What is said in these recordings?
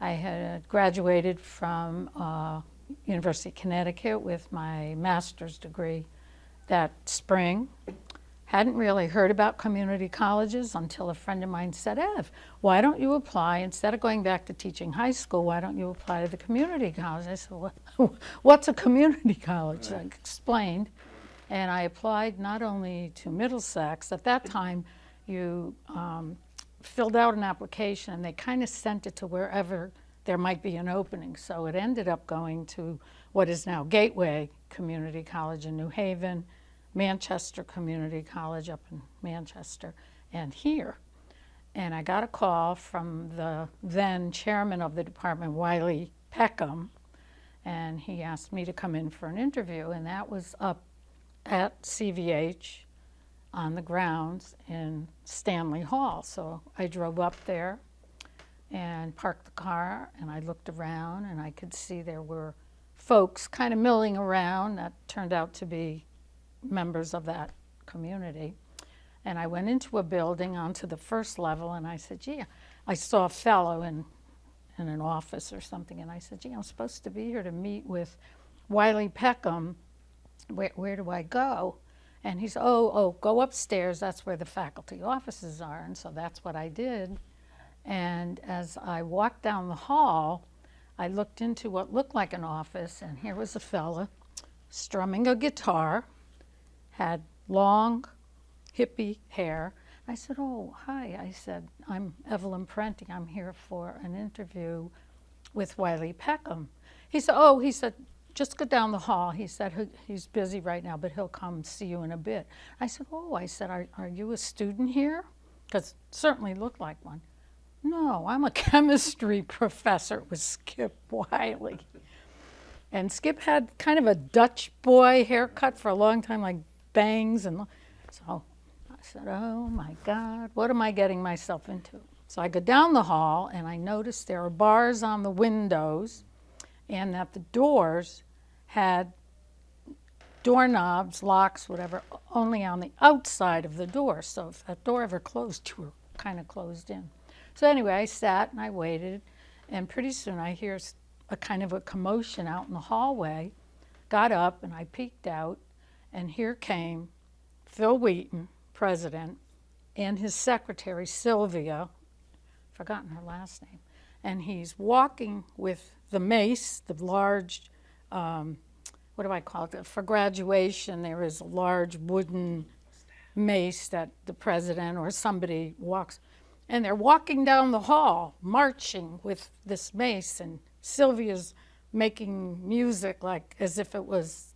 I had graduated from University of Connecticut with my master's degree that spring. Hadn't really heard about community colleges until a friend of mine said, Ev, why don't you apply, instead of going back to teaching high school, why don't you apply to the community college? I said, what's a community college? I explained. And I applied not only to Middlesex. At that time, you filled out an application, and they kind of sent it to wherever there might be an opening. So it ended up going to what is now Gateway Community College in New Haven, Manchester Community College up in Manchester, and here. And I got a call from the then chairman of the department, Wiley Peckham, and he asked me to come in for an interview, and that was up at CVH on the grounds in Stanley Hall. So I drove up there and parked the car, and I looked around, and I could see there were folks kind of milling around that turned out to be members of that community. And I went into a building onto the first level, and I said, gee, I saw a fellow in an office or something, and I said, gee, I'm supposed to be here to meet with Wiley Peckham. Where do I go? And he said, oh, go upstairs. That's where the faculty offices are. And so that's what I did. And as I walked down the hall, I looked into what looked like an office, and here was a fella strumming a guitar, had long, hippie hair. I said, oh, hi. I said, I'm Evelyn Prenti. I'm here for an interview with Wiley Peckham. He said, just go down the hall. He said, he's busy right now, but he'll come see you in a bit. I said, are you a student here? Because it certainly looked like one. No, I'm a chemistry professor. It was Skip Wiley. And Skip had kind of a Dutch boy haircut for a long time, like bangs. And so I said, oh my God, what am I getting myself into? So I go down the hall, and I noticed there are bars on the windows, and that the doors had doorknobs, locks, whatever, only on the outside of the door. So if that door ever closed, you were kind of closed in. So anyway, I sat and I waited, and pretty soon I hear a kind of a commotion out in the hallway. Got up and I peeked out, and here came Phil Wheaton, president, and his secretary, Sylvia, forgotten her last name, and he's walking with the mace, the large, what do I call it? For graduation, there is a large wooden mace that the president or somebody walks, and they're walking down the hall, marching with this mace, and Sylvia's making music like as if it was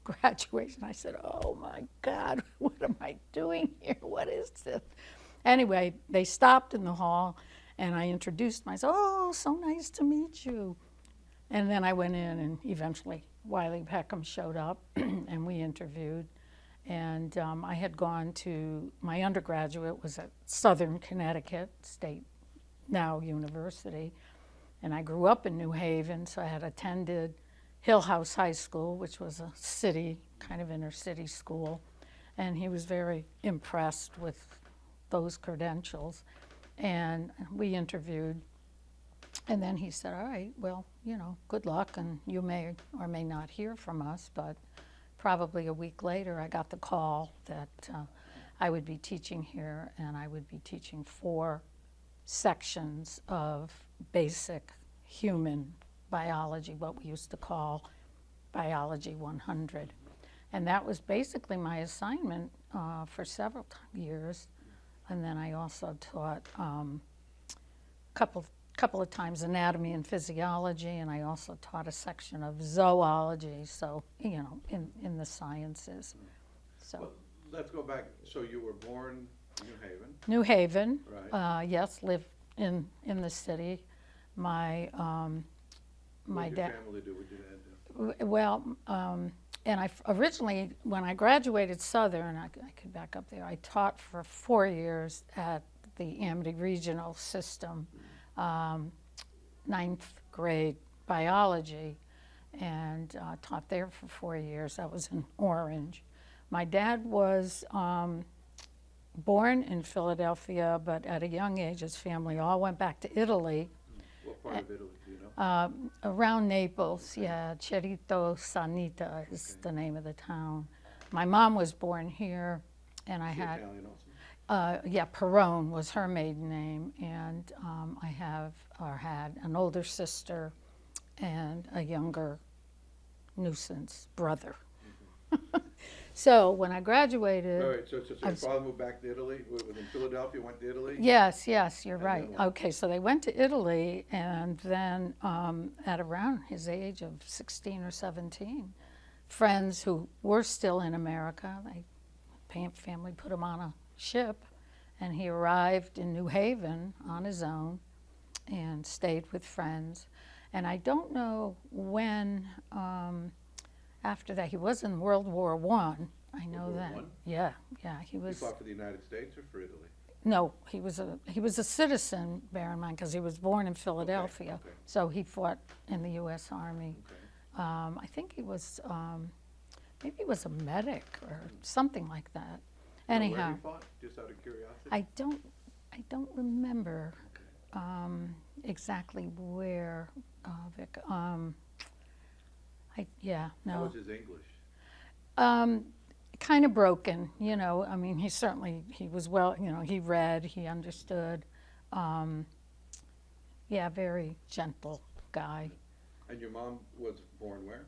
graduation. I said, oh my God, what am I doing here? What is this? Anyway, they stopped in the hall, and I introduced myself. Oh, so nice to meet you. And then I went in, and eventually Wiley Peckham showed up, and we interviewed. And I had gone to, my undergraduate was at Southern Connecticut State, now University. And I grew up in New Haven, so I had attended Hill House High School, which was a city, kind of inner city school. And he was very impressed with those credentials. And we interviewed. And then he said, all right, well, good luck, and you may or may not hear from us. But probably a week later, I got the call that I would be teaching here, and I would be teaching 4 sections of basic human biology, what we used to call Biology 100. And that was basically my assignment for several years. And then I also taught couple of times anatomy and physiology, and I also taught a section of zoology, so, in the sciences. So. Well, let's go back. So you were born in New Haven? New Haven, right. Yes, lived in the city. My What did your dad. family do? What did your dad do? Well, and I originally, when I graduated Southern, I could back up there, I taught for 4 years at the Amity Regional System, 9th grade biology, and taught there for 4 years. That was in Orange. My dad was born in Philadelphia, but at a young age, his family all went back to Italy. What part of Italy, do you know? Around Naples, Okay. yeah. Cerrito Sanita is Okay. the name of the town. My mom was born here, and I Is she had, Italian also? yeah, Perone was her maiden name, and I have or had an older sister and a younger nuisance brother. So when I graduated, All right, so I your was- father moved back to Italy, was in Philadelphia, went to Italy? yes, you're And right. then what? Okay, so they went to Italy, and then at around his age of 16 or 17, friends who were still in America, family put him on a ship, and he arrived in New Haven on his own and stayed with friends. And I don't know when, after that, he was in World War I know World War that. I? Yeah, he He was. fought for the United States or for Italy? No, he was a citizen, bear in mind, because he was born in Philadelphia. Okay. So he fought in the U.S. Army. Okay. I think he was, maybe he was a medic or something like that. You know Anyhow, where he fought, just out of curiosity? I don't remember Okay. exactly where, Vic. Yeah, How no. was his English? Kind of broken, you know. I mean, he was well, you know, he read, he understood. Yeah, very gentle guy. And your mom was born where?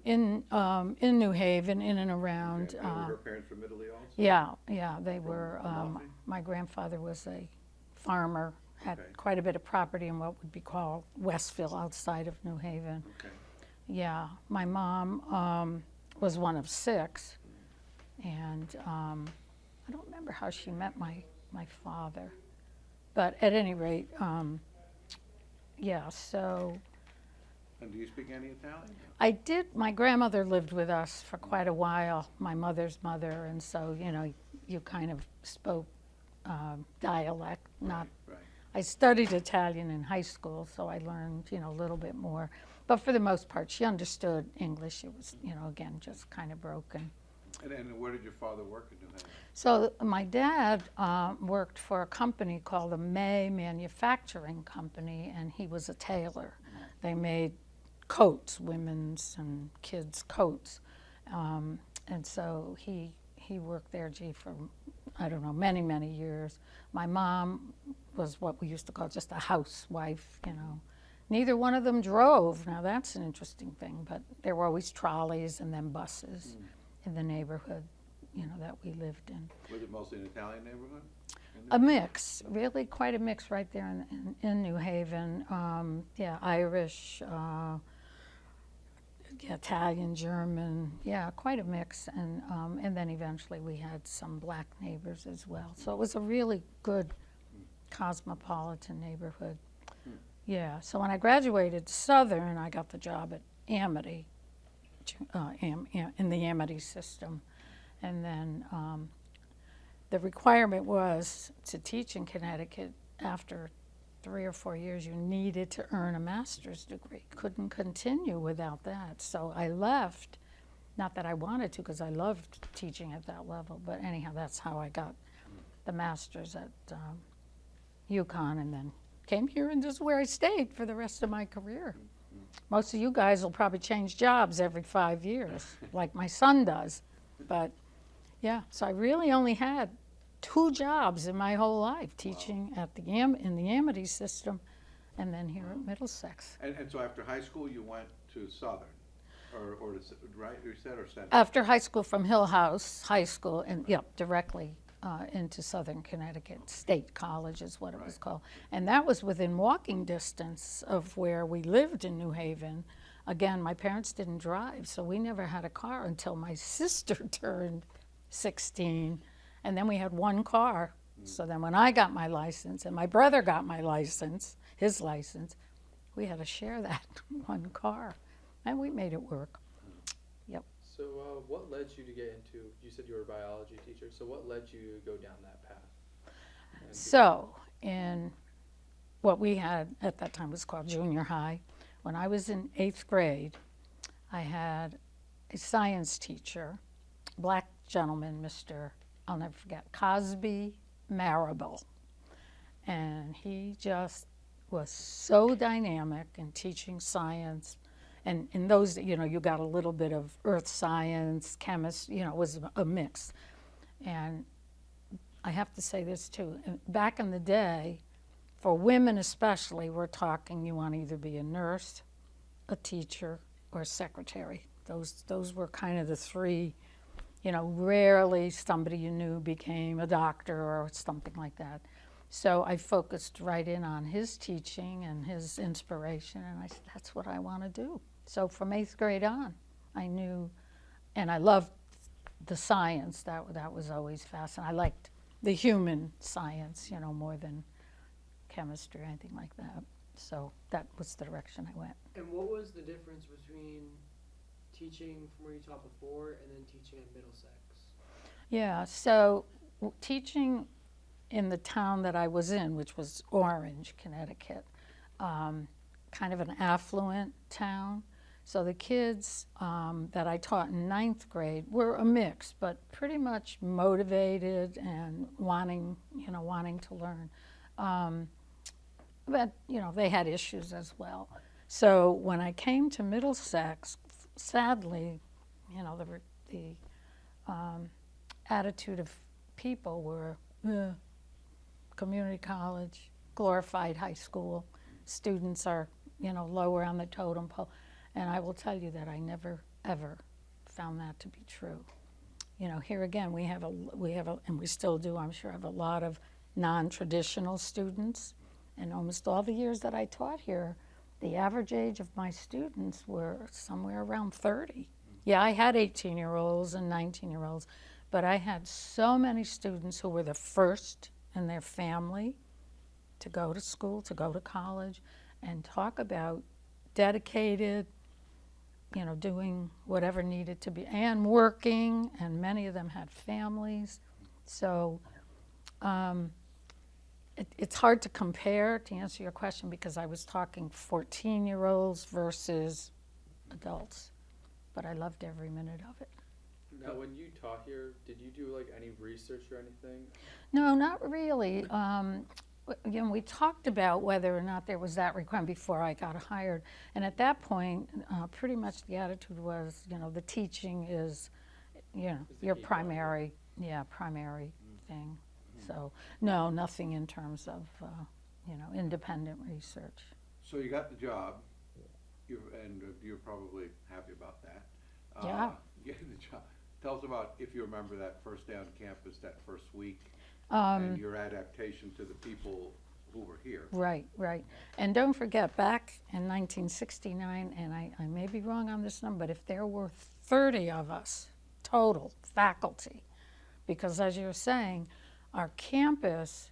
In New Haven, in and around. Okay. And were her parents from Italy also? Yeah, they were. Amalfi? My grandfather was a farmer, had Okay. quite a bit of property in what would be called Westville, outside of New Haven. Okay. Yeah, my mom was one of 6, and I don't remember how she met my father, but at any rate, yeah. So And do you speak any Italian? I did. My grandmother lived with us for quite a while, my mother's mother, and so you know, you kind of spoke dialect. Not. Right. I studied Italian in high school, so I learned, you know, a little bit more. But for the most part, she understood English. It was, you know, again, just kind of broken. And where did your father work in New Haven? So my dad worked for a company called the May Manufacturing Company, and he was a tailor. They made coats, women's and kids' coats. And so he worked there, for, I don't know, many, many years. My mom was what we used to call just a housewife, you know. Neither one of them drove. Now that's an interesting thing, but there were always trolleys and then buses in the neighborhood, you know, that we lived in. Was it mostly an Italian neighborhood? A mix, really quite a mix right there in New Haven. Yeah, Irish, Italian, German, yeah, quite a mix. And then eventually we had some black neighbors as well. So it was a really good cosmopolitan neighborhood. Yeah, so when I graduated Southern, I got the job at Amity, in the Amity system. And then the requirement was to teach in Connecticut. After 3 or 4 years, you needed to earn a master's degree. Couldn't continue without that. So I left, not that I wanted to, because I loved teaching at that level, but anyhow, that's how I got the master's at UConn, and then came here, and this is where I stayed for the rest of my career. Most of you guys will probably change jobs every 5 years, like my son does. But yeah, so I really only had 2 jobs in my whole life, teaching at in the Amity system, and then here at Middlesex. And so after high school, you went to Southern, or right, you said, or Central? After high school, from Hill House High School, and directly into Southern Connecticut State College is what it was called. And that was within walking distance of where we lived in New Haven. Again, my parents didn't drive, so we never had a car until my sister turned 16. And then we had 1 car. So then when I got my license and my brother got my license, his license, we had to share that 1 car. And we made it work. Yep. So what led you to get into, you said you were a biology teacher, so what led you to go down that path? So in what we had at that time was called junior high, when I was in 8th grade, I had a science teacher, black gentleman, I'll never forget, Cosby Marable. And he just was so dynamic in teaching science. And in those, you got a little bit of earth science, chemistry, it was a mix. And I have to say this too. Back in the day, for women especially, we're talking you want to either be a nurse, a teacher, or a secretary. Those were kind of the three. Rarely somebody you knew became a doctor or something like that. So I focused right in on his teaching and his inspiration, and I said, that's what I want to do. So from 8th grade on, I knew, and I loved the science. That was always fascinating. I liked the human science, more than chemistry or anything like that. So that was the direction I went. And what was the difference between teaching from where you taught before and then teaching at Middlesex? Yeah, so teaching in the town that I was in, which was Orange, Connecticut, kind of an affluent town. So the kids that I taught in 9th grade were a mix, but pretty much motivated and wanting to learn. But, they had issues as well. So when I came to Middlesex, sadly, the attitude of people were community college, glorified high school. Students are, lower on the totem pole. And I will tell you that I never, ever found that to be true. Here again, we have and we still do, I'm sure, have a lot of non-traditional students. And almost all the years that I taught here, the average age of my students were somewhere around 30. Yeah, I had 18-year-olds and 19-year-olds, but I had so many students who were the first in their family to go to school, to go to college, and talk about dedicated, doing whatever needed to be, and working, and many of them had families. So it's hard to compare, to answer your question, because I was talking 14-year-olds versus adults, but I loved every minute of it. Now, when you taught here, did you do like any research or anything? No, not really. We talked about whether or not there was that requirement before I got hired, and at that point, pretty much the attitude was, the teaching is, your primary, primary thing. So, no, nothing in terms of, independent research. So you got the job, and you're probably happy about that. Yeah. Getting the job. Tell us about, if you remember, that first day on campus, that first week, Um, and your adaptation to the people who were here. Right. And don't forget, back in 1969, and I may be wrong on this number, but if there were 30 of us total faculty, because as you were saying, our campus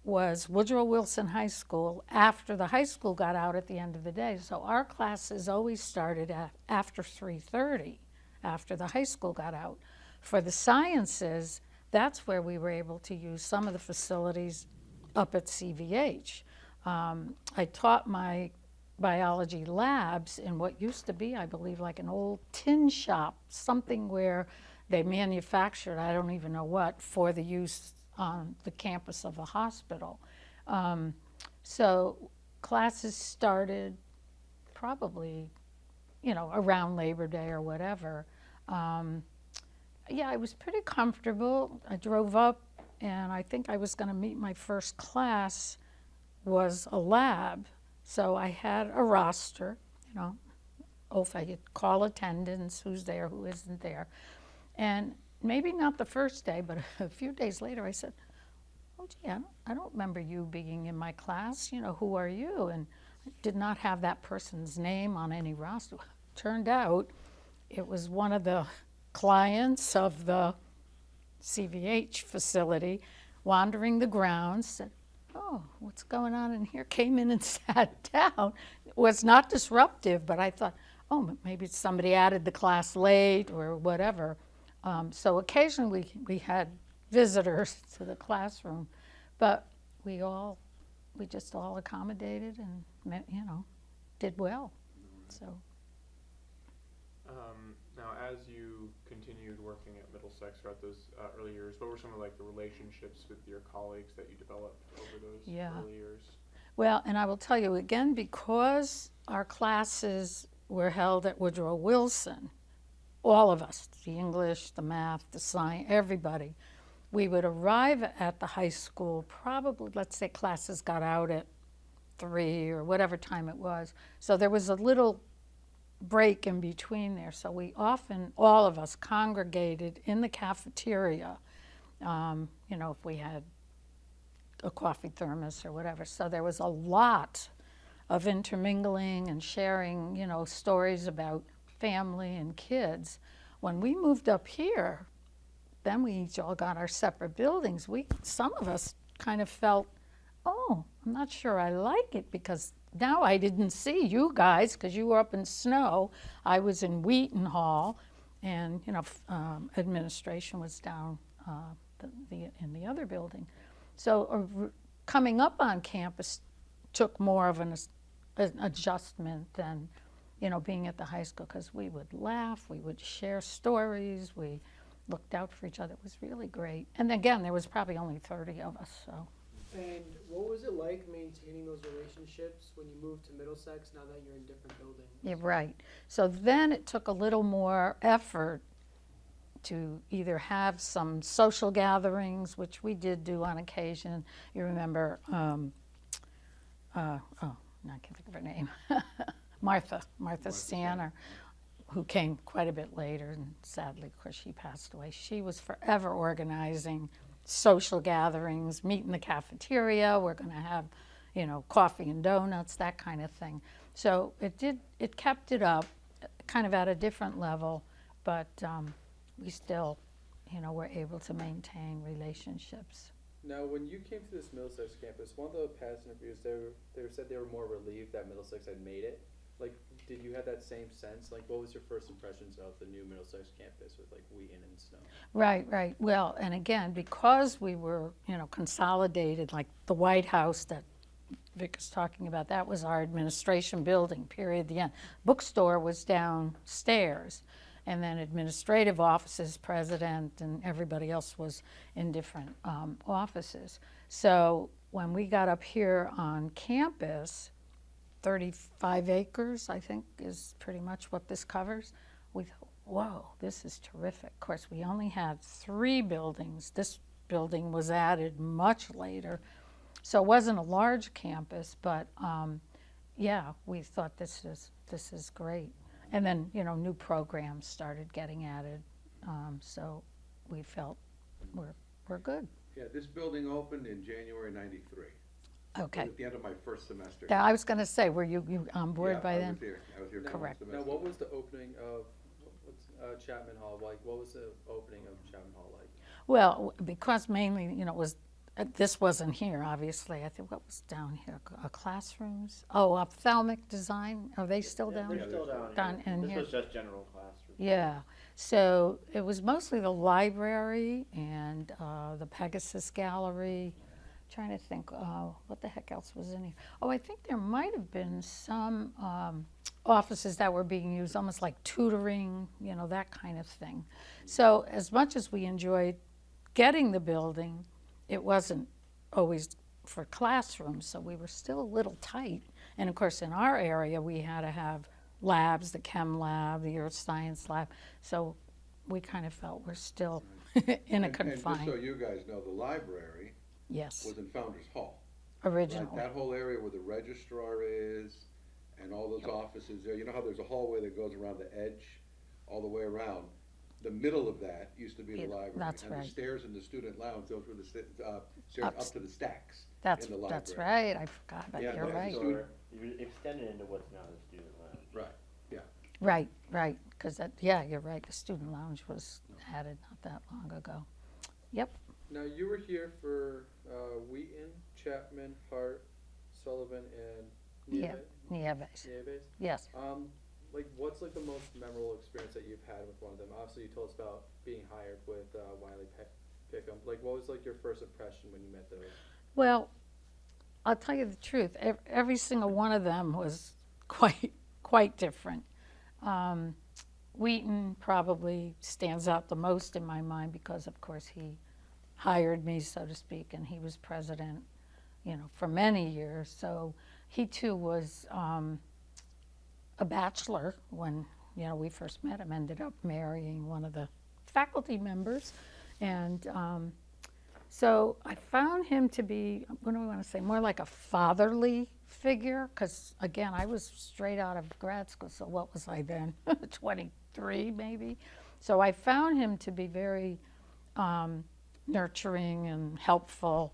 was Woodrow Wilson High School after the high school got out at the end of the day. So our classes always started after 3:30, after the high school got out. For the sciences, that's where we were able to use some of the facilities up at CVH. I taught my biology labs in what used to be, I believe, like an old tin shop, something where they manufactured, I don't even know what, for the use on the campus of a hospital. So classes started probably, around Labor Day or whatever. I was pretty comfortable. I drove up, and I think I was going to meet my first class was a lab. So I had a roster, if I could call attendance, who's there, who isn't there. And maybe not the first day, but a few days later I said, oh gee, I don't remember you being in my class, who are you? And I did not have that person's name on any roster. Turned out it was one of the clients of the CVH facility wandering the grounds, said, oh, what's going on in here? Came in and sat down. It was not disruptive, but I thought, oh, maybe somebody added the class late or whatever. So occasionally we had visitors to the classroom, but we just all accommodated and, did well. So. Now, as you continued working at Middlesex throughout those early years, what were some of the relationships with your colleagues that you developed over those early years? Well, and I will tell you again, because our classes were held at Woodrow Wilson, all of us, the English, the math, the science, everybody, we would arrive at the high school probably, let's say classes got out at 3 or whatever time it was. So there was a little break in between there. So we often, all of us, congregated in the cafeteria, if we had a coffee thermos or whatever. So there was a lot of intermingling and sharing, stories about family and kids. When we moved up here, then we each all got our separate buildings. Some of us kind of felt, oh, I'm not sure I like it, because now I didn't see you guys because you were up in Snow. I was in Wheaton Hall, and administration was down in the other building. So coming up on campus took more of an adjustment than being at the high school, because we would laugh, we would share stories, we looked out for each other. It was really great. And again, there was probably only 30 of us. So. And what was it like maintaining those relationships when you moved to Middlesex now that you're in different buildings? Yeah, right. So then it took a little more effort to either have some social gatherings, which we did do on occasion. You remember, I can't think of her name, Martha Stanner, who came quite a bit later, and sadly, of course, she passed away. She was forever organizing social gatherings, meet in the cafeteria, we're going to have, coffee and donuts, that kind of thing. So it kept it up, kind of at a different level, but we still, were able to maintain relationships. Now, when you came to this Middlesex campus, one of the past interviews, they said they were more relieved that Middlesex had made it. Like, did you have that same sense? Like, what was your first impressions of the new Middlesex campus with, like, Wheaton and Snow? Right. Well, and again, because we were, consolidated, like the White House that Vic is talking about, that was our administration building, period, the end. Bookstore was downstairs, and then administrative offices, president, and everybody else was in different offices. So when we got up here on campus, 35 acres, I think, is pretty much what this covers. We thought, whoa, this is terrific. Of course, we only had 3 buildings. This building was added much later. So it wasn't a large campus, but yeah, we thought this is great. And then, new programs started getting added. So we felt we're good. Yeah, this building opened in January '93. Okay. At the end of my first semester. Yeah, I was going to say, were you on board by then? I was here. Correct. for the Now, semester. what was the opening of Chapman Hall like? What was the opening of Chapman Hall like? Well, because mainly, it was, this wasn't here, obviously. I think what was down here? Classrooms? Oh, ophthalmic design. Are they still down? They're still down Down here. in This here. was just general classroom. Yeah. So it was mostly the library and the Pegasus Gallery. Trying to think, what the heck else was in here? Oh, I think there might have been some offices that were being used, almost like tutoring, that kind of thing. So as much as we enjoyed getting the building, it wasn't always for classrooms, so we were still a little tight. And of course, in our area, we had to have labs, the chem lab, the earth science lab. So we kind of felt we're still in a And confined. just so you guys know, the library Yes, was in Founders Hall. Right, originally. that whole area where the registrar is and all those offices there, you know how there's a hallway that goes around the edge, all the way around? The middle of that used to be the Yeah, library. that's And right. the stairs in the student lounge go through the stairs up to the stacks That's in the library. right. I forgot, but Yeah, you're no, right. so- Or you extended into what's now the student lounge. Right. Right. Because yeah, you're right. The student lounge was added not that long ago. Yep. Now, you were here for Wheaton, Chapman, Hart, Sullivan, and Yeah. Nieves. Nieves. Yes. Like, what's like the most memorable experience that you've had with one of them? Obviously, you told us about being hired with Wiley Pickham. Like, what was like your first impression when you met those? Well, I'll tell you the truth. Every single one of them was quite different. Wheaton probably stands out the most in my mind because, of course, he hired me, so to speak, and he was president. for many years. So he too was a bachelor when, we first met him, ended up marrying one of the faculty members. And so I found him to be, what do we want to say, more like a fatherly figure, because again, I was straight out of grad school, so what was I then, 23 maybe? So I found him to be very nurturing and helpful.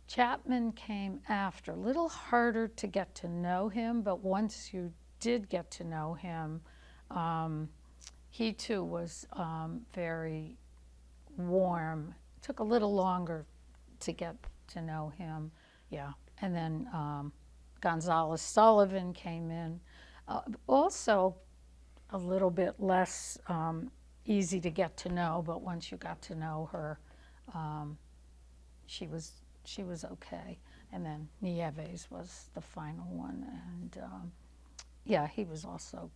Chapman came after, a little harder to get to know him, but once you did get to know him, he too was very warm. Took a little longer to get to know him, yeah. And then Gonzalez Sullivan came in, also a little bit less easy to get to know, but once you got to know her, she was okay. And then Nieves was the final one, and yeah, he was also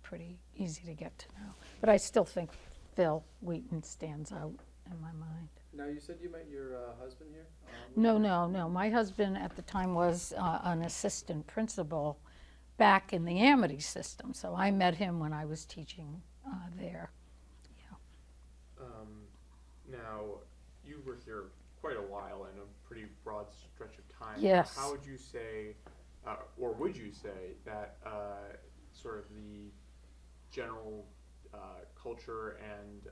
pretty easy to get to know. But I still think Phil Wheaton stands out in my mind. Now, you said you met your husband here? No. My husband at the time was an assistant principal back in the Amity system, so I met him when I was teaching there. Now, you were here quite a while in a pretty broad stretch of time. Yes. How would you say, or would you say, that sort of the general culture and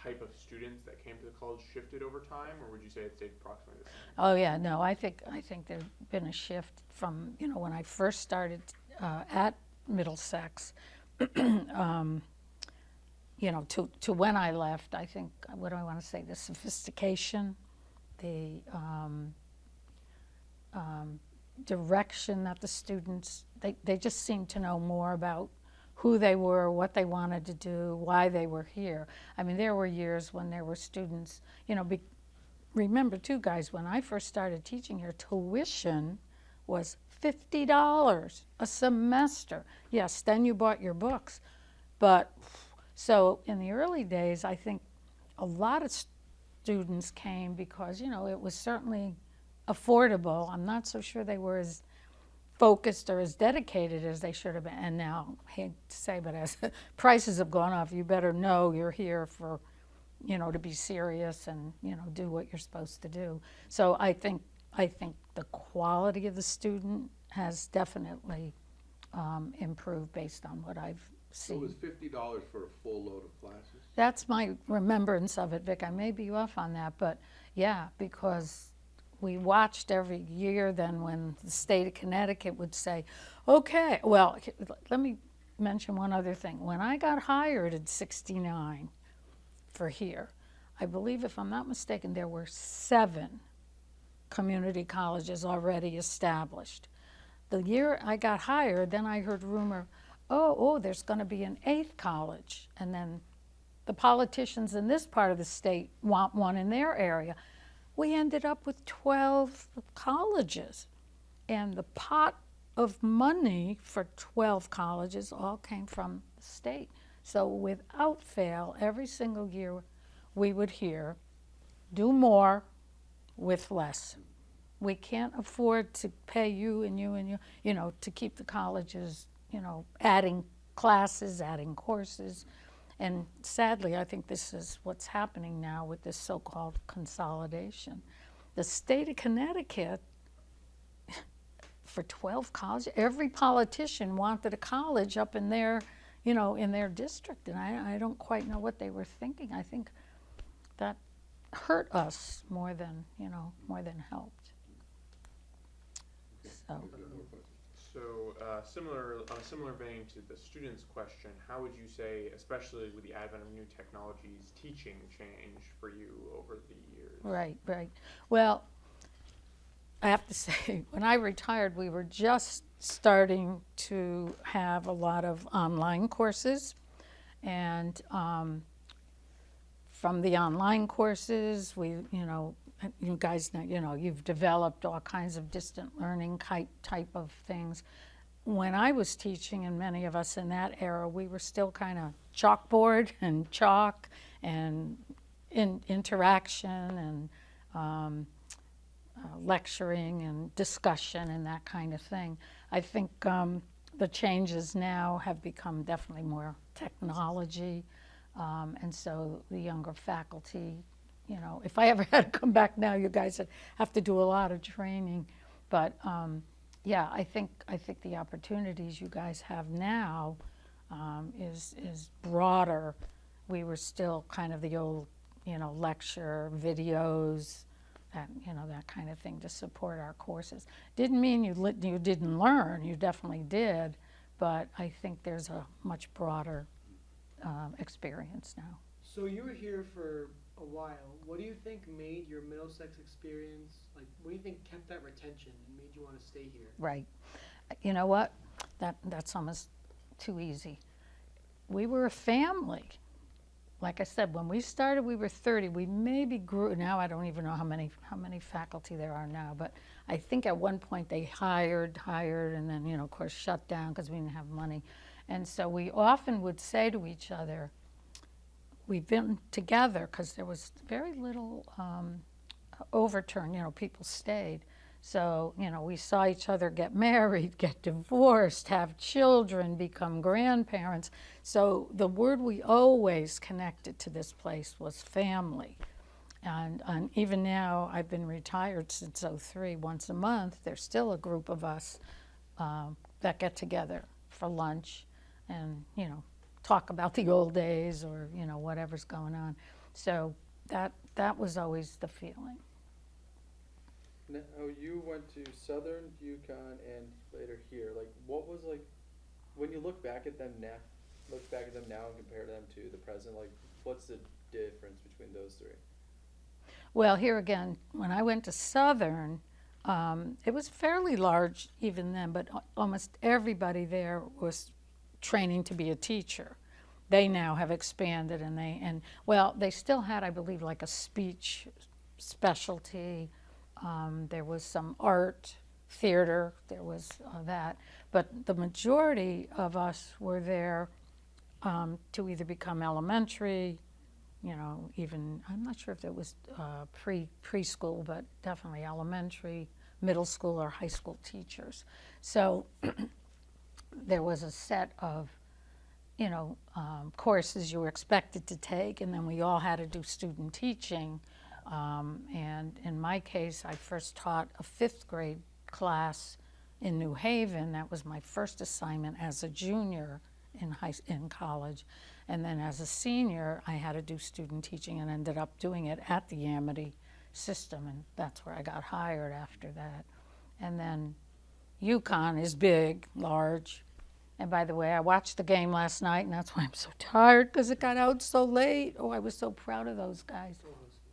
type of students that came to the college shifted over time, or would you say it stayed approximately the same? Oh yeah, no, I think there's been a shift from, when I first started at Middlesex, to when I left. I think, what do I want to say, the sophistication, the direction that the students, they just seemed to know more about who they were, what they wanted to do, why they were here. I mean, there were years when there were students, remember too, guys, when I first started teaching here, tuition was $50 a semester. Yes, then you bought your books. But, so in the early days, I think a lot of students came because, it was certainly affordable. I'm not so sure they were as focused or as dedicated as they should have been. And now, I hate to say, but as prices have gone up, you better know you're here for, to be serious and, do what you're supposed to do. So I think the quality of the student has definitely improved based on what I've So it seen. was $50 for a full load of classes? That's my remembrance of it, Vic. I may be off on that, but yeah, because we watched every year then when the state of Connecticut would say, okay, well, let me mention one other thing. When I got hired in '69 for here, I believe, if I'm not mistaken, there were 7 community colleges already established. The year I got hired, then I heard rumor, there's going to be an 8th college, and then the politicians in this part of the state want one in their area. We ended up with 12 colleges, and the pot of money for 12 colleges all came from the state. So without fail, every single year we would hear, do more with less. We can't afford to pay you and you and you, to keep the colleges, adding classes, adding courses. And sadly, I think this is what's happening now with this so-called consolidation. The state of Connecticut, for 12 colleges, every politician wanted a college up in their, in their district. And I don't quite know what they were thinking. I think that hurt us more than, helped. So. So, on a similar vein to the students' question, how would you say, especially with the advent of new technologies, teaching changed for you over the years? Right. Well, I have to say, when I retired, we were just starting to have a lot of online courses. And from the online courses, you guys know, you've developed all kinds of distant learning type of things. When I was teaching, and many of us in that era, we were still kind of chalkboard and chalk and interaction and lecturing and discussion and that kind of thing. I think the changes now have become definitely more technology, and so the younger faculty, you know, if I ever had to come back now, you guys would have to do a lot of training. But yeah, I think the opportunities you guys have now is broader. We were still kind of the old, you know, lecture, videos, that, you know, that kind of thing to support our courses. Didn't mean you didn't learn, you definitely did, but I think there's a much broader experience now. So you were here for a while. What do you think made your Middlesex experience, like, what do you think kept that retention and made you want to stay here? Right. You know what? That's almost too easy. We were a family. Like I said, when we started, we were 30. We maybe grew. Now I don't even know how many faculty there are now. But I think at one point they hired, and then, you know, of course, shut down because we didn't have money. And so we often would say to each other, we've been together, because there was very little overturn. You know, people stayed. So, you know, we saw each other get married, get divorced, have children, become grandparents. So the word we always connected to this place was family. And even now, I've been retired since '03. Once a month, there's still a group of us that get together for lunch and, you know, talk about the old days or, you know, whatever's going on. So that was always the feeling. Now, you went to Southern, UConn, and later here. Like, what was, like, when you look back at them now, and compare them to the present, like, what's the difference between those three? Well, here again, when I went to Southern, it was fairly large even then, but almost everybody there was training to be a teacher. They now have expanded, and well, they still had, I believe, like a speech specialty. There was some art, theater, there was that. But the majority of us were there to either become elementary, you know, even, I'm not sure if it was preschool, but definitely elementary, middle school, or high school teachers. So there was a set of, you know, courses you were expected to take, and then we all had to do student teaching. And in my case, I first taught a 5th grade class in New Haven. That was my first assignment as a junior in college. And then as a senior, I had to do student teaching and ended up doing it at the Amity system, and that's where I got hired after that. And then UConn is big, large. And by the way, I watched the game last night, and that's why I'm so tired, because it got out so late. Oh, I was so proud of those guys.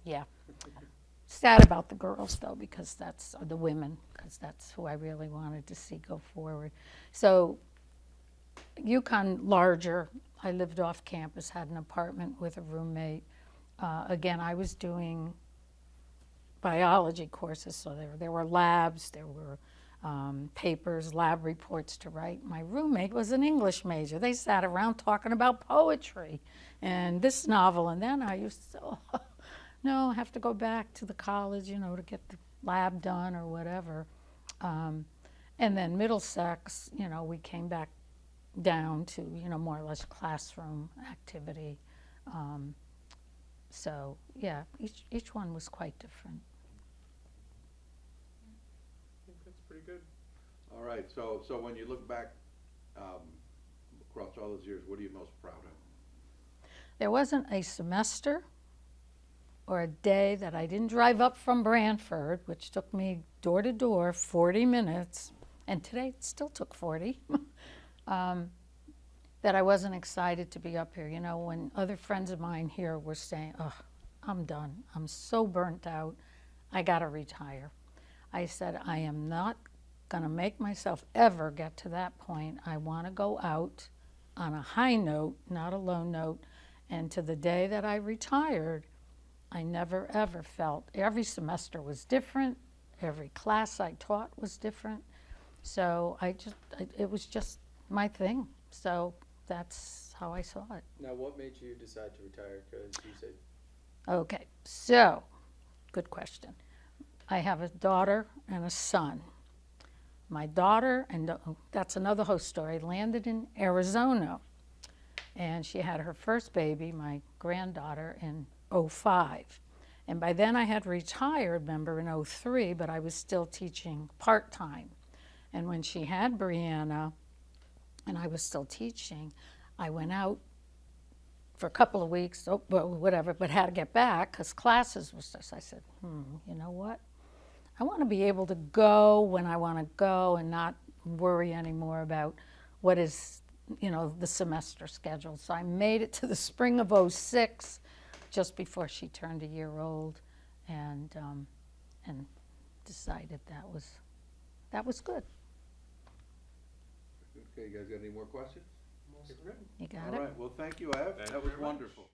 Yeah. Sad about the girls, though, because that's the women, because that's who I really wanted to see go forward. So UConn, larger. I lived off campus, had an apartment with a roommate. Again, I was doing biology courses, so there were labs, there were papers, lab reports to write. My roommate was an English major. They sat around talking about poetry and this novel, and then I used to say, oh, no, I have to go back to the college, you know, to get the lab done or whatever. And then Middlesex, you know, we came back down to, you know, more or less classroom activity. So, yeah, each one was quite different. I think that's pretty good. All right, so when you look back across all those years, what are you most proud of? There wasn't a semester or a day that I didn't drive up from Branford, which took me door to door 40 minutes, and today it still took 40, that I wasn't excited to be up here. You know, when other friends of mine here were saying, oh, I'm done. I'm so burnt out. I got to retire. I said, I am not going to make myself ever get to that point. I want to go out on a high note, not a low note. And to the day that I retired, I never ever felt, every semester was different, every class I taught was different. So it was just my thing. So that's how I saw it. Now, what made you decide to retire? Because you said, Okay, so, good question. I have a daughter and a son. My daughter, and that's another whole story, landed in Arizona. And she had her first baby, my granddaughter, in '05. And by then I had retired, remember, in '03, but I was still teaching part-time. And when she had Brianna, and I was still teaching, I went out for a couple of weeks, whatever, but had to get back because classes was just, I said, you know what? I want to be able to go when I want to go and not worry anymore about what is, the semester schedule. So I made it to the spring of '06, just before she turned a year old, and decided that was good. Okay, you guys got any more questions? You got All it? right, well, thank you, Ev. Thank That you was very much. wonderful.